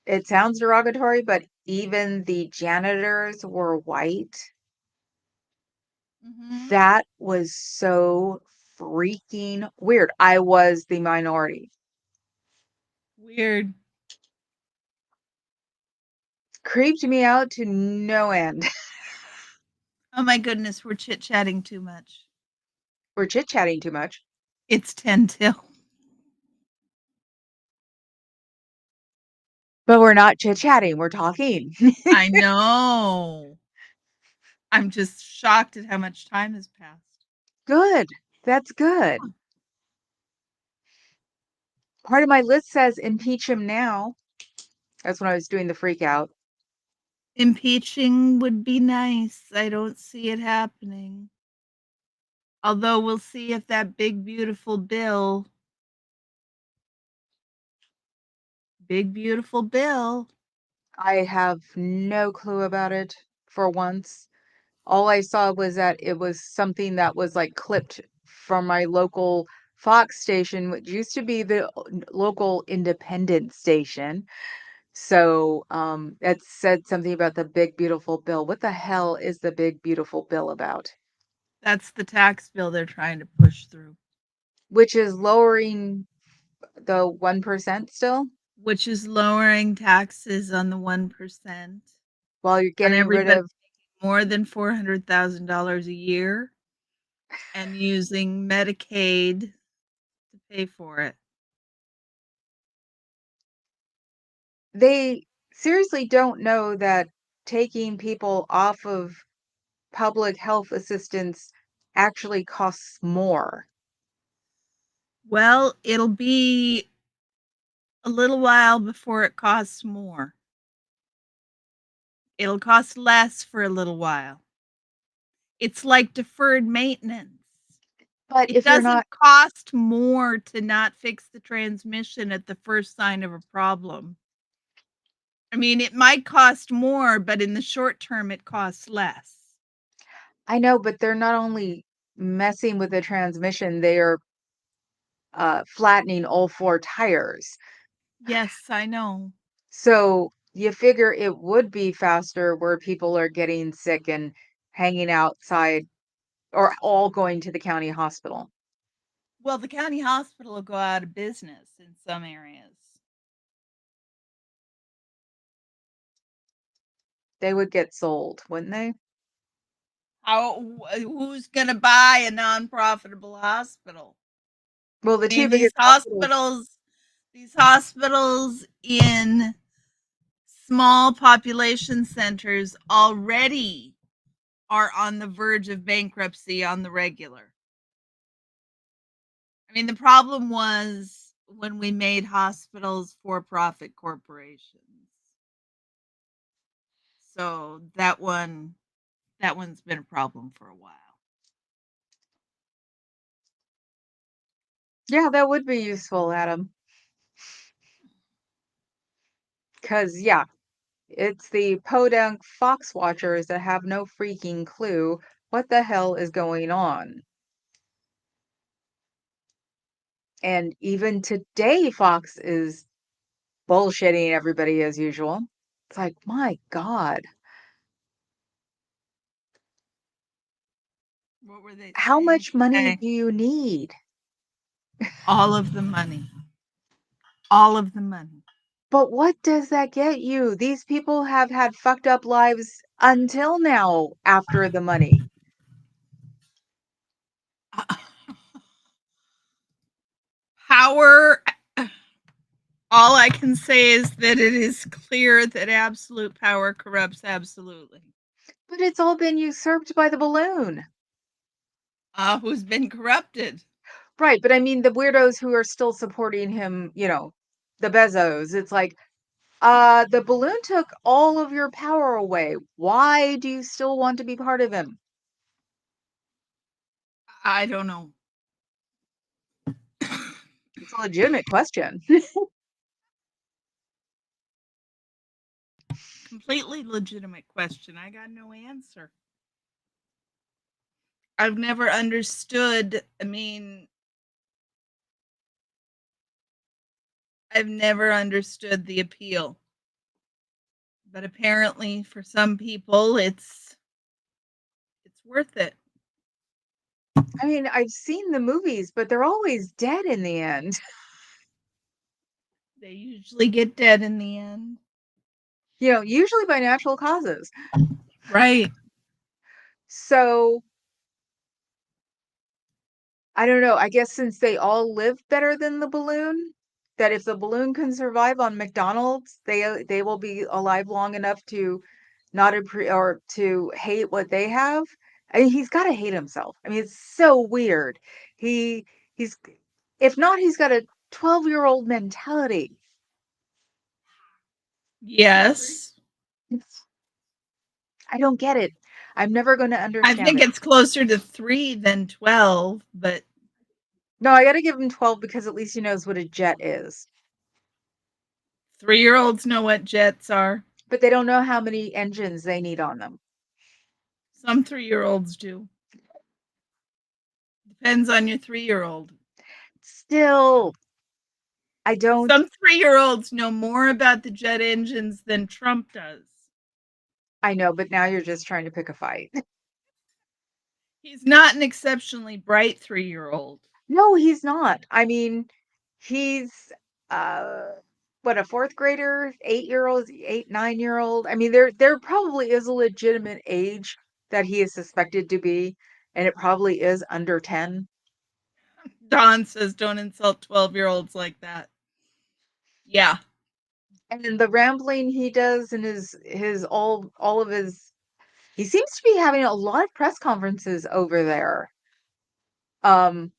it sounds derogatory, but even the janitors were white. Hmm. That was so freaking weird. I was the minority. Weird. Creeped me out to no end. Oh my goodness, we're chit-chatting too much. We're chit-chatting too much. It's 10 till. But we're not chit-chatting, we're talking. I know. I'm just shocked at how much time has passed. Good. That's good. Part of my list says impeach him now. That's when I was doing the freak out. Impeaching would be nice. I don't see it happening. Although we'll see if that big beautiful bill I have no clue about it for once. All I saw was that it was something that was, like, clipped from my local Fox station, which used to be the local independent station. So, it said something about the big beautiful bill. What the hell is the big beautiful bill about? That's the tax bill they're trying to push through, Which is lowering the 1% still, which is lowering taxes on the 1% while you're on getting rid everybody of more than $400,000 a year and using Medicaid to pay for it. they seriously don't know that taking people off of public health assistance actually costs more. Well, it'll be a little while before it costs more. It'll cost less for a little while. It's like deferred maintenance. But It if you're not doesn't cost more to not fix the transmission at the first sign of a problem. I mean, it might cost more, but in the short term, it costs less. I know, but they're not only messing with the transmission, they are, flattening all 4 tires. Yes, I know. So, you figure it would be faster where people are getting sick and hanging outside or all going to the county hospital. Well, the county hospital will go out of business in some areas. They would get sold, wouldn't they? Who's going to buy a non-profitable hospital? Well, I the 2 mean, biggest hospitals these hospitals in small population centers already are on the verge of bankruptcy on the regular. I mean, the problem was when we made hospitals for-profit corporations. So that one's been a problem for a while. Yeah, that would be useful, Adam. Because yeah, it's the podunk fox watchers that have no freaking clue what the hell is going on. And even today, Fox is bullshitting everybody as usual. It's like, my God, What were they how saying much money today? do you need? All of the money. All of the money. But what does that get you? These people have had fucked up lives until now after the money. Power. All I can say is that it is clear that absolute power corrupts absolutely. But it's all been usurped by the balloon. Who's been corrupted? Right, but I mean the weirdos who are still supporting him, the Bezos. It's like, the balloon took all of your power away. Why do you still want to be part of him? I don't know. It's a legitimate question. Completely legitimate question. I got no answer. I've never understood. I mean, I've never understood the appeal. But apparently for some people it's worth it. I mean, I've seen the movies, but they're always dead in the end. They usually get dead in the end. Usually by natural causes. Right. So I don't know. I guess since they all live better than the balloon, that if the balloon can survive on McDonald's, they will be alive long enough to not or to hate what they have. I mean, he's got to hate himself. I mean, it's so weird. He he's if not, he's got a 12-year-old mentality. Yes. I don't get it. I'm never going to I understand think it. it's closer to 3 than 12, but No, I got to give him 12 because at least he knows what a jet is. 3-year-olds know what jets are. But they don't know how many engines they need on them. Some 3-year-olds do. Depends on your 3-year-old. Still, I don't. Some 3-year-olds know more about the jet engines than Trump does. I know, but now you're just trying to pick a fight. He's not an exceptionally bright 3-year-old. No, he's not. I mean, he's uh what, a fourth grader, 8-year-old, 9-year-old. I mean, there probably is a legitimate age that he is suspected to be, and it probably is under 10. Don says don't insult 12-year-olds like that. Yeah. And the rambling he does and his all of his he seems to be having a lot of press conferences over there. Um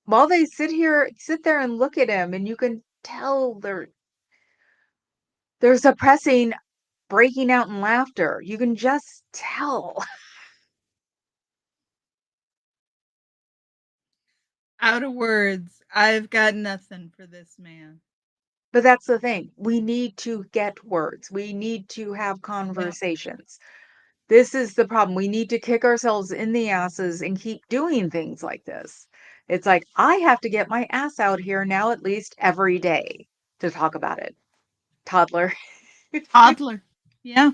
while they sit there and look at him, and you can tell they're suppressing breaking out in laughter. You can just tell. Out of words. I've got nothing for this man. But that's the thing. We need to get words. We need to have Yeah. conversations. This is the problem. We need to kick ourselves in the asses and keep doing things like this. It's like, I have to get my ass out here now at least every day to talk about it. Toddler. Toddler. Yeah.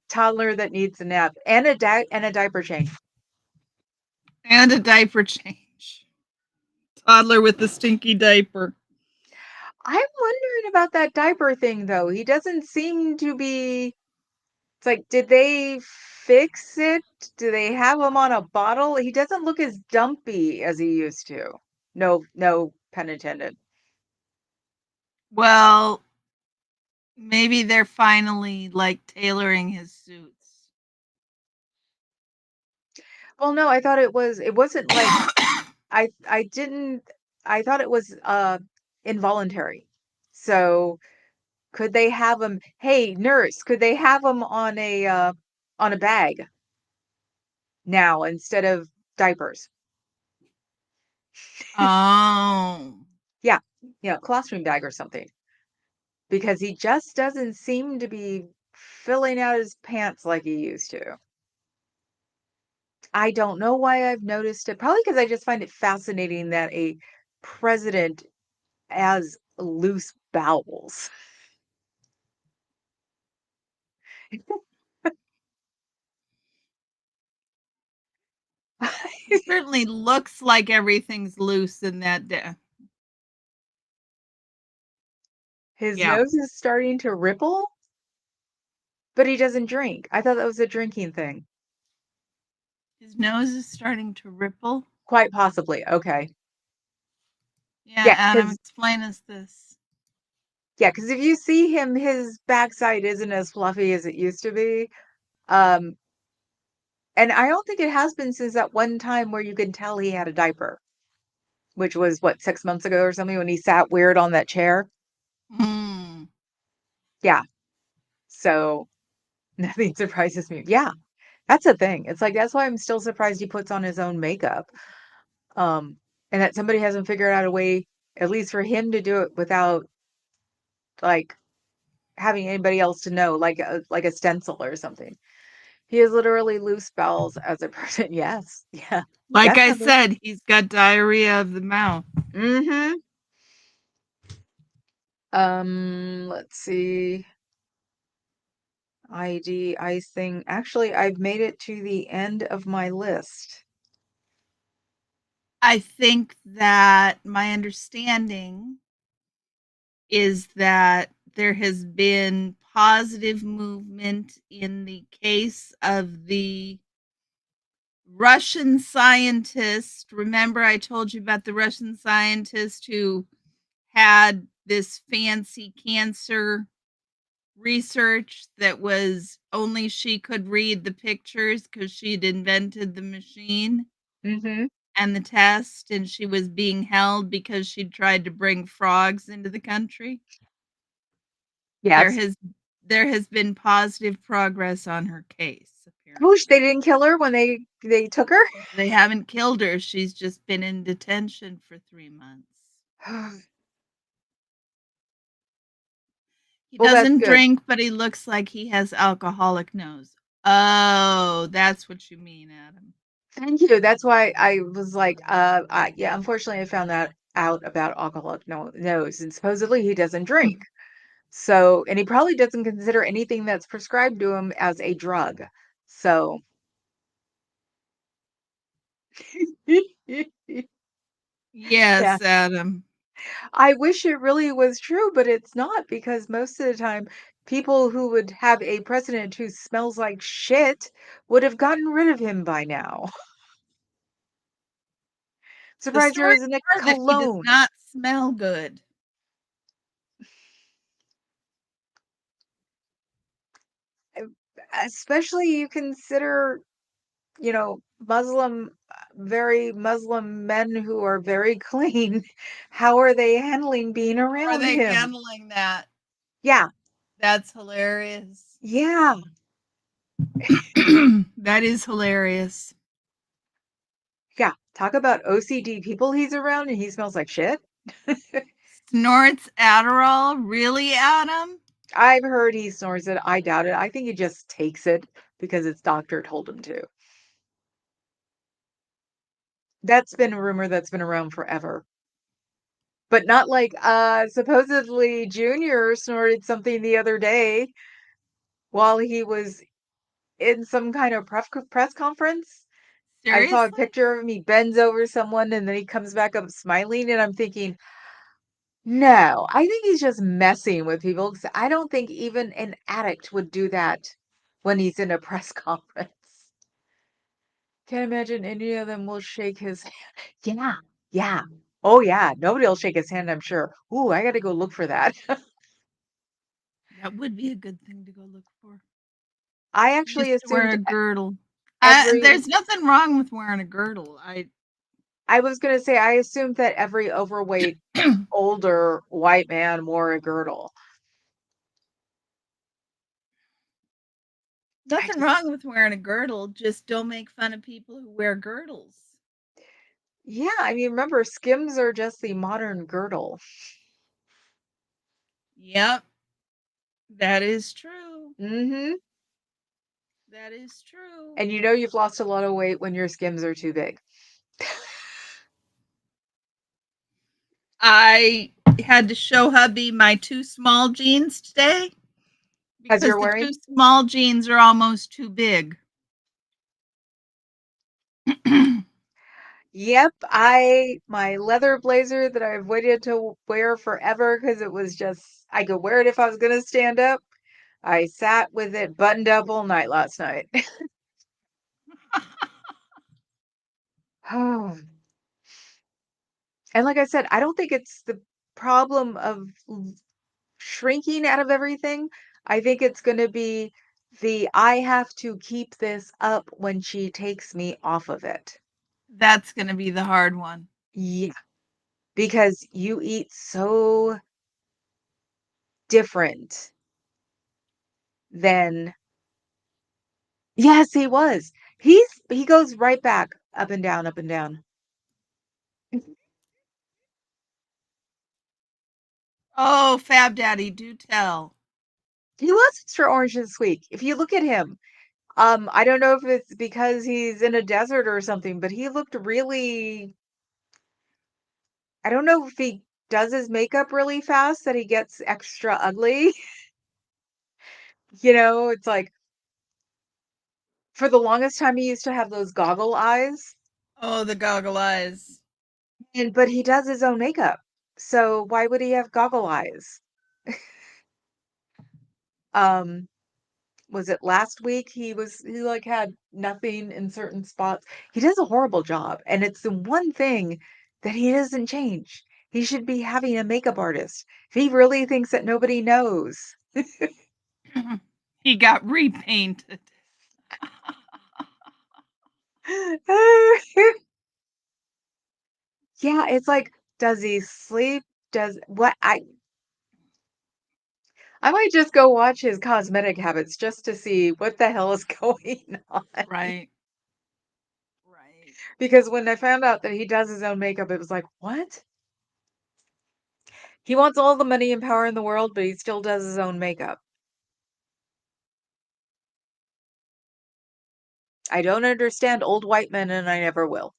Toddler that needs a nap and a diaper change. And a diaper change. Toddler with the stinky diaper. I'm wondering about that diaper thing though. He doesn't seem to be. It's like, did they fix it? Do they have him on a bottle? He doesn't look as dumpy as he used to. No pun intended. Well, maybe they're finally like tailoring his suits. Well, no, I thought it wasn't like I didn't I thought it was involuntary. So could they have him, hey, nurse, could they have him on a bag now instead of diapers? Oh. Yeah, classroom bag or something. Because he just doesn't seem to be filling out his pants like he used to. I don't know why I've noticed it. Probably because I just find it fascinating that a president has loose bowels. He certainly looks like everything's loose in that His yeah. nose is starting to ripple, but he doesn't drink. I thought that was a drinking thing. His nose is starting to ripple. Quite possibly. Okay. Yeah, Yeah, Adam, because explain us this. if you see him, his backside isn't as fluffy as it used to be. Um, and I don't think it has been since that one time where you can tell he had a diaper. Which was what, 6 months ago or something when he sat weird on that chair? Mm. Yeah. So, nothing surprises me. Yeah, that's a thing. It's like, that's why I'm still surprised he puts on his own makeup. Um, and that somebody hasn't figured out a way, at least for him to do it without, like, having anybody else to know, like a stencil or something. He has literally loose bowels as a person. Yes. Yeah, Like I definitely. said, he's got diarrhea of the mouth. Mhm. Let's see. ID icing. Actually, I've made it to the end of my list. I think that my understanding is that there has been positive movement in the case of the Russian scientist. Remember, I told you about the Russian scientist who had this fancy cancer research that was only she could read the pictures because she'd invented the machine Mhm. and the test, and she was being held because she'd tried to bring frogs into the country. There Yes. has there has been positive progress on her case, Whoosh, they apparently. didn't kill her when they took her? They haven't killed her, she's just been in detention for 3 months. He Well, that's doesn't good. drink, but he looks like he has alcoholic nose. Oh, that's what you mean, Adam. Thank you. That's why I was like, yeah, unfortunately, I found that out about alcoholic nose, and supposedly he doesn't drink. So, and he probably doesn't consider anything that's prescribed to him as a drug. So, yeah, Yes, Adam. I wish it really was true, but it's not because most of the time, people who would have a president who smells like shit would have gotten rid of him by now. The Surprised there stories isn't a are that he does cologne. not smell good. Uh, Especially you consider, Muslim, very Muslim men who are very clean. How are they handling being How are around they him? handling that? Yeah, That's hilarious. yeah, That is hilarious. yeah. Talk about OCD people he's around and he smells like shit. Snorts Adderall? Really, Adam? I've heard he snores it. I doubt it. I think he just takes it because his doctor told him to. That's been a rumor that's been around forever. But not like supposedly Junior snorted something the other day while he was in some kind of press conference. I saw a Seriously? picture of him. He bends over someone and then he comes back up smiling. And I'm thinking, no, I think he's just messing with people. 'Cause I don't think even an addict would do that when he's in a press conference. Can't imagine any of them will shake his hand. Yeah, yeah. Oh, yeah. Nobody will shake his hand, I'm sure. Ooh, I got to go look for that. That would be a good thing to go look for. I He actually used to wear assumed a girdle. every, There's nothing wrong with wearing a girdle. I was going to say, I assumed that every overweight, older white man wore a girdle. I Nothing just, wrong with wearing a girdle. Just don't make fun of people who wear girdles. yeah, I mean, remember, Skims are just the modern girdle. Yep, that is true. Hmm. That is true. And you know you've lost a lot of weight when your Skims are too big. I had to show hubby my two small jeans today As because you're the wearing? two small jeans are almost too big. Yep, my leather blazer that I've waited to wear forever because it was just I could wear it if I was gonna stand up. I sat with it buttoned up all night last night. Oh, and like I said, I don't think it's the problem of shrinking out of everything. I think it's gonna be the I have to keep this up when she takes me off of it. That's going to be the hard one. Yeah, because you eat so different than. Yes, he was. He goes right back up and down, up and down. Oh, Fab Daddy, do tell. He was extra orange this week. If you look at him, I don't know if it's because he's in a desert or something, but he looked really. I don't know if he does his makeup really fast that he gets extra ugly. It's like for the longest time he used to have those goggle eyes. Oh, the goggle eyes. But he does his own makeup, so why would he have goggle eyes? Um, was it last week he, like, had nothing in certain spots? He does a horrible job, and it's the one thing that he doesn't change. He should be having a makeup artist if he really thinks that nobody knows. He got repainted. Yeah, it's like, does he sleep? Does what I might just go watch his cosmetic habits just to see what the hell is going on. Right. Right. Because when I found out that he does his own makeup, it was like, "What?" He wants all the money and power in the world, but he still does his own makeup. I don't understand old white men, and I never will.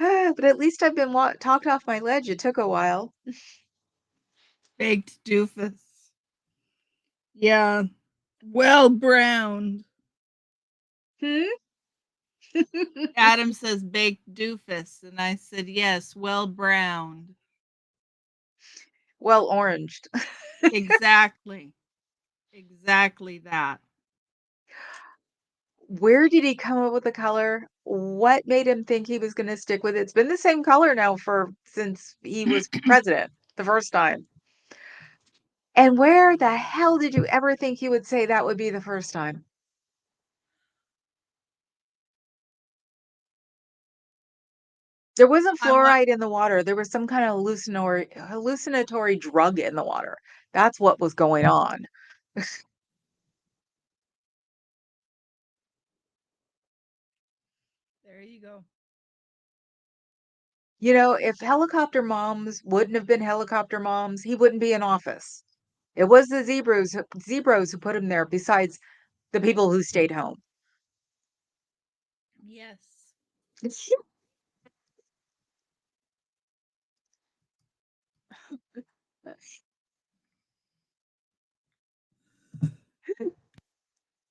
But at least I've been talked off my ledge. It took a while. Baked doofus. Yeah. Well browned. Hmm? Adam says baked doofus. And I said, yes, well browned. Well, oranged. Exactly. Exactly that. Where did he come up with the color? What made him think he was gonna stick with it? It's been the same color now for since he was president the first time. And where the hell did you ever think he would say that would be the first time? There wasn't I want fluoride in the water. There was some kind of hallucinatory drug in the water. That's what was going on. there you go. You know, if helicopter moms wouldn't have been helicopter moms, he wouldn't be in office. It was the zebras who put him there besides the people who stayed home. Yes.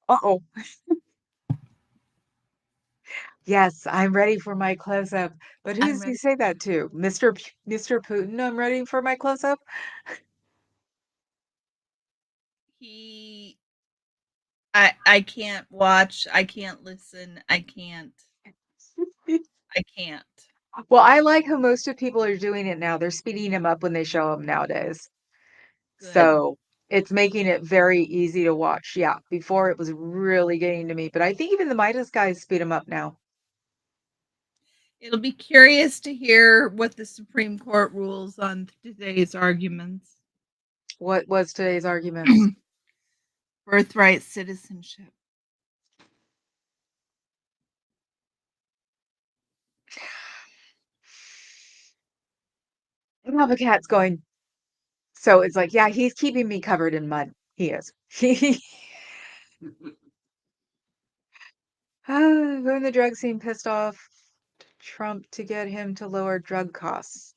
Uh-oh. Yes, I'm ready for my close-up. But who I'm does he ready. say that to? Mr. Putin, I'm ready for my close-up? He I can't watch, I can't listen, I can't. Well, I like how most of people are doing it now. They're speeding him up when they show him nowadays. Good. So, it's making it very easy to watch. Yeah, before it was really getting to me, but I think even the Midas guys speed him up now. It'll be curious to hear what the Supreme Court rules on today's arguments. What was today's arguments? Birthright citizenship. Now the cat's going. So it's like, yeah, he's keeping me covered in mud. He is. Who in the drug scene pissed off Trump to get him to lower drug costs?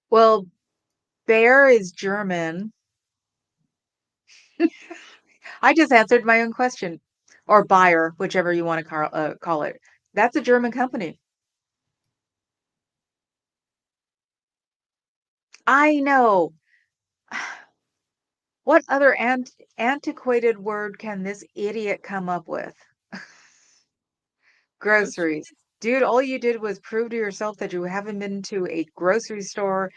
Well, Bear is German. I just answered my own question. Or Bayer, whichever you want to call it. That's a German company. I know. What other antiquated word can this idiot come up with? Groceries. Groceries? Dude, all you did was prove to yourself that you haven't been to a grocery store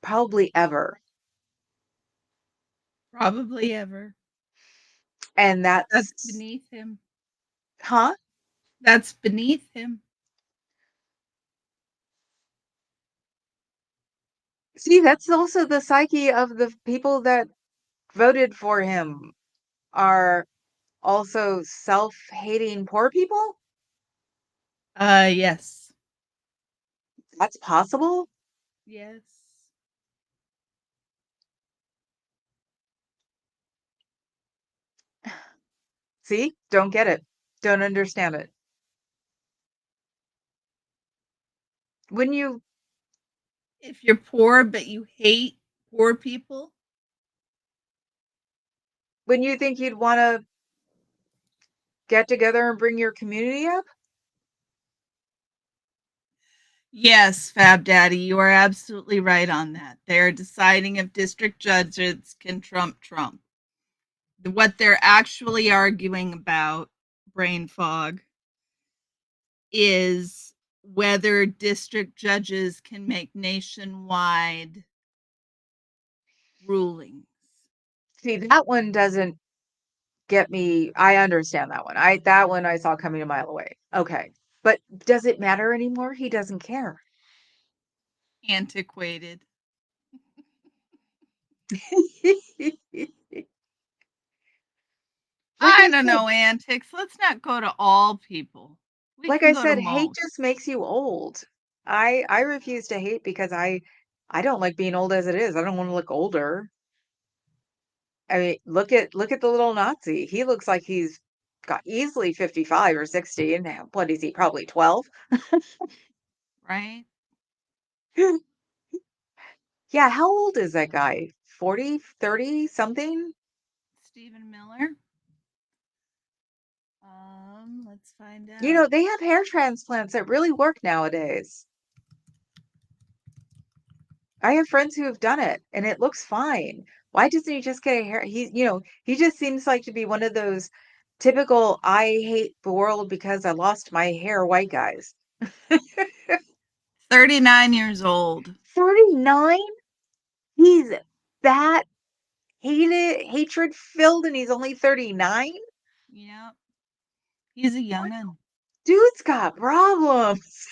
probably ever. Probably ever. And That's that's, beneath him. huh? That's beneath him. See, that's also the psyche of the people that voted for him are also self-hating poor people. Yes. That's possible. Yes. See, don't get it. Don't understand it. When you, If you're poor but you hate Poor people? Wouldn't you think you'd wanna get together and bring your community up? Yes, Fab Daddy, you are absolutely right on that. They're deciding if district judges can trump Trump. What they're actually arguing about, brain fog, is whether district judges can make nationwide rulings. See, that one doesn't get me. I understand that one. That one I saw coming a mile away. Okay. But does it matter anymore? He doesn't care. Antiquated. Like I I don't said, know antics. Let's not go to all people. We like can I go to said, hate most. just makes you old. I refuse to hate because I don't like being old as it is. I don't want to look older. I mean, look at the little Nazi. He looks like he's got easily 55 or 60 and what is he? Probably 12. Right? Yeah, how old is that guy? 40, 30, something? Stephen Miller. Let's find You know, out. they have hair transplants that really work nowadays. I have friends who have done it and it looks fine. Why doesn't he just get a hair? He just seems like to be one of those typical I hate the world because I lost my hair white guys. 39 years old. 39? He's that hatred filled and he's only 39? Yep. He's a young'un. Dude's got problems.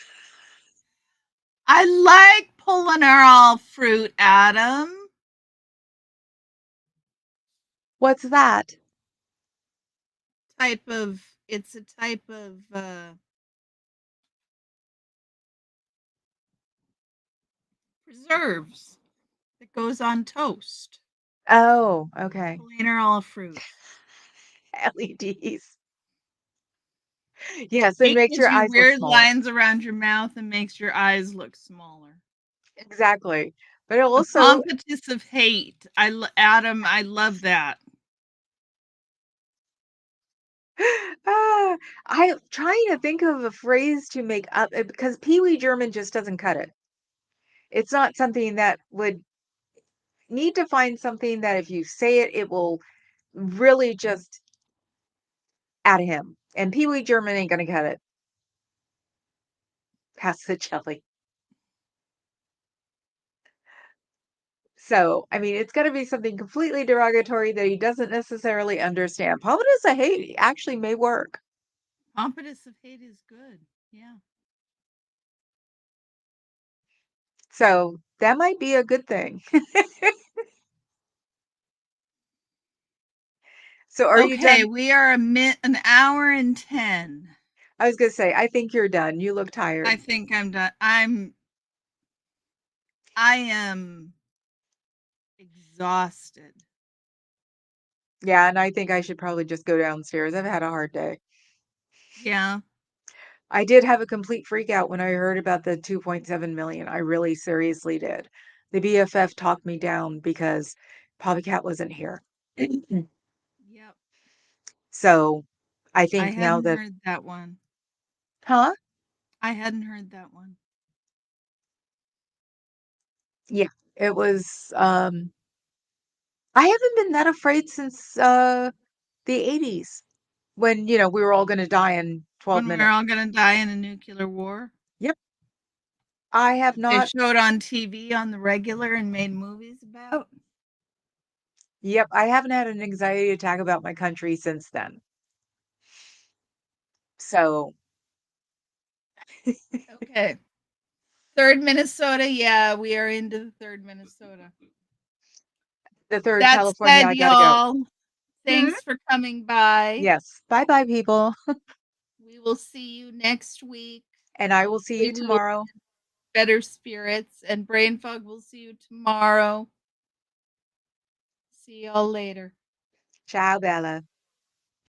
I like pulling her all fruit, Adam. What's that? It's a type of preserves that goes on toast. Oh, okay. Pulling all fruit. LEDs. Yes, it It makes gives your you eyes look weird smaller. lines around your mouth and makes your eyes look smaller. Exactly. But it The also pompatus of hate. Adam, I love that. I'm trying to think of a phrase to make up because Pee Wee German just doesn't cut it. It's not something that would need to find something that if you say it, it will really just at him. And Pee Wee German ain't gonna cut it. Pass the jelly. So, I mean, it's gotta be something completely derogatory that he doesn't necessarily understand. Pompatus I hate actually may work. Pompatus of hate is good. Yeah. So that might be a good thing. So are you Okay, done? we are an hour and 10. I was gonna say, I think you're done. You look I tired. think I'm done. I am exhausted. Yeah, and I think I should probably just go downstairs. I've had a hard day. Yeah. I did have a complete freak out when I heard about the 2.7 million. I really seriously did. The BFF talked me down because Cat wasn't here. Yep. So I I think now hadn't that, heard that one. huh? I hadn't heard that one. Yeah, it was, I haven't been that afraid since the 80s when, we were all going to die in 12 When we're minutes. all gonna die in a nuclear war. Yep. I have They not, showed on TV on the regular and made movies about. yep, I haven't had an anxiety attack about my country since then. So Okay. Third Minnesota. Yeah, we are into the third Minnesota. the third That California, said, I gotta go. y'all, Hmm? thanks for coming by. Yes. Bye bye, people. We will see you next week. And I will see you Hopefully, we will tomorrow. better spirits. And Brain Fog will see you tomorrow. See y'all later. Ciao, Bella.